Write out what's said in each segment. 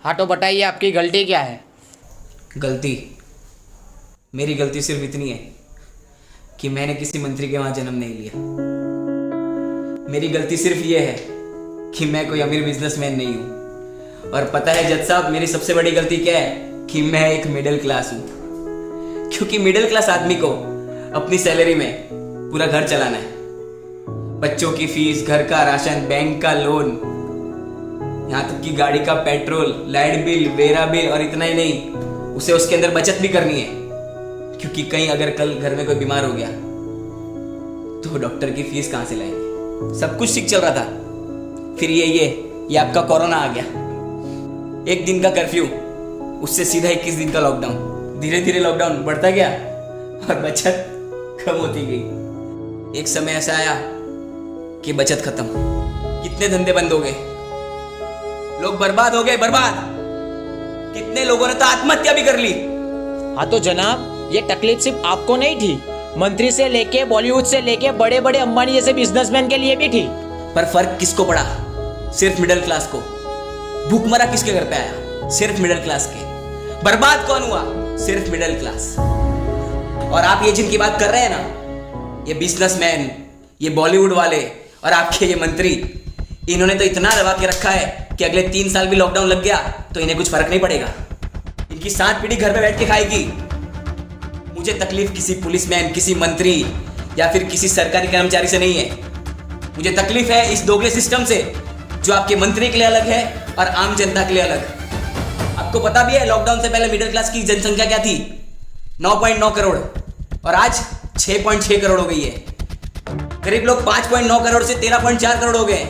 हाँ तो बताइए आपकी गलती क्या है। गलती, मेरी गलती सिर्फ इतनी है कि मैंने किसी मंत्री के वहां जन्म नहीं लिया। मेरी गलती सिर्फ ये है कि मैं कोई अमीर बिजनेसमैन नहीं हूं। और पता है जज साहब, मेरी सबसे बड़ी गलती क्या है कि मैं एक मिडिल क्लास हूं। क्योंकि मिडिल क्लास आदमी को अपनी सैलरी में पूरा घर चलाना है। बच्चों की फीस, घर का राशन, बैंक का लोन, यहाँ तक कि गाड़ी का petrol, light bill, vera bill, और इतना ही नहीं, उसे उसके अंदर बचत भी करनी है। क्योंकि कहीं अगर कल घर में कोई बीमार हो गया तो डॉक्टर की फीस कहां से लाएंगे। सब कुछ ठीक चल रहा था, फिर ये आपका कोरोना आ गया। 1 दिन का कर्फ्यू, उससे सीधा 21 दिन का लॉकडाउन। धीरे धीरे लॉकडाउन बढ़ता गया और बचत कम होती गई। एक समय ऐसा आया कि बचत खत्म, कितने धंधे बंद हो गए, लोग बर्बाद हो गए, बर्बाद। कितने लोगों ने तो आत्महत्या भी कर ली। हाँ तो जनाब, ये तकलीफ सिर्फ आपको नहीं थी, मंत्री से लेके बॉलीवुड से लेके बड़े बड़े अंबानी जैसे बिजनेसमैन के लिए भी थी। पर फर्क किसको पड़ा? सिर्फ मिडिल क्लास को। भूखमरा किसके घर पे आया? सिर्फ मिडिल क्लास के। बर्बाद कौन हुआ? सिर्फ मिडिल क्लास। और आप ये जिनकी बात कर रहे हैं ना, ये बिजनेसमैन, ये बॉलीवुड वाले और आपके ये मंत्री, इन्होंने तो इतना दबा के रखा है कि अगले 3 साल भी लॉकडाउन लग गया तो इन्हें कुछ फर्क नहीं पड़ेगा। इनकी 7 पीढ़ी घर पे बैठ के खाएगी। मुझे तकलीफ किसी पुलिसमैन, किसी मंत्री या फिर किसी सरकारी कर्मचारी से नहीं है। मुझे तकलीफ है इस दोगले सिस्टम से, जो आपके मंत्री के लिए अलग है और आम जनता के लिए अलग। आपको पता भी है लॉकडाउन से पहले मिडिल क्लास की जनसंख्या क्या थी? 9.9 करोड़, और आज 6.6 करोड़ हो गई है। गरीब लोग 5.9 करोड़ से 13.4 करोड़ हो गए।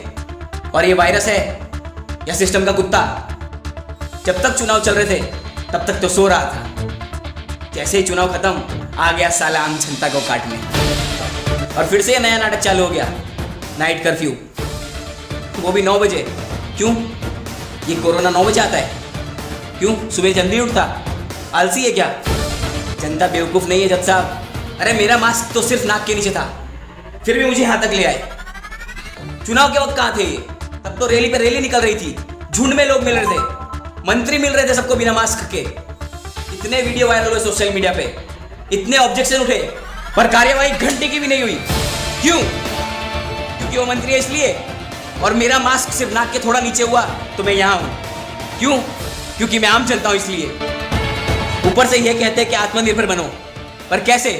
और ये वायरस है या सिस्टम का कुत्ता? जब तक चुनाव चल रहे थे तब तक तो सो रहा था। जैसे ही चुनाव खत्म, आ गया साला आम जनता को काटने। और फिर से नया नाटक चालू हो गया, नाइट कर्फ्यू, वो भी 9 बजे। क्यों? ये कोरोना 9 बजे आता है? क्यों? सुबह जल्दी उठता? आलसी है क्या? जनता बेवकूफ नहीं है जज साहब। अरे मेरा मास्क तो सिर्फ नाक के नीचे था, फिर भी मुझे यहां तक ले आए। चुनाव के वक्त कहां थे? तब तो रैली पे रैली निकल रही थी, झुंड में लोग मिल रहे थे, मंत्री मिल रहे थे सबको बिना मास्क के। इतने वीडियो वायरल हुए सोशल मीडिया पे, इतने ऑब्जेक्शन उठे, पर कार्यवाही घंटे की भी नहीं हुई। क्यों? क्योंकि वो मंत्री है इसलिए। और मेरा मास्क सिर्फ नाक के थोड़ा नीचे हुआ तो मैं यहां हूं। क्यों? क्योंकि मैं आम जनता हूं इसलिए। ऊपर से ये कहते हैं कि आत्मनिर्भर बनो, पर कैसे?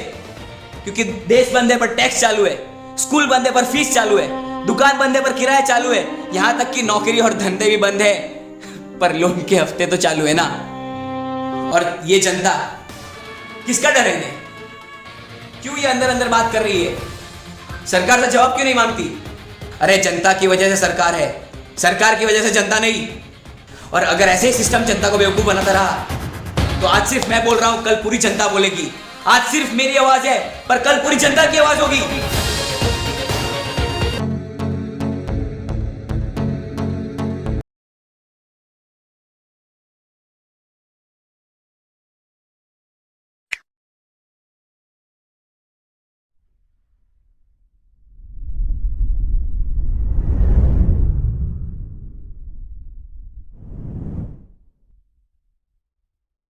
क्योंकि देश बंद है पर टैक्स चालू है, स्कूल बंद है पर फीस चालू है, दुकान बंद है पर किराया चालू है, यहां तक कि नौकरी और धंधे भी बंद है पर लोन के हफ्ते तो चालू है ना। और ये जनता, किसका डर है इन्हें? क्यों ये अंदर अंदर बात कर रही है? सरकार से जवाब क्यों नहीं मांगती? अरे जनता की वजह से सरकार है, सरकार की वजह से जनता नहीं। और अगर ऐसे ही सिस्टम जनता को बेवकूफ बनाता रहा तो आज सिर्फ मैं बोल रहा हूं, कल पूरी जनता बोलेगी। आज सिर्फ मेरी आवाज है पर कल पूरी जनता की आवाज होगी।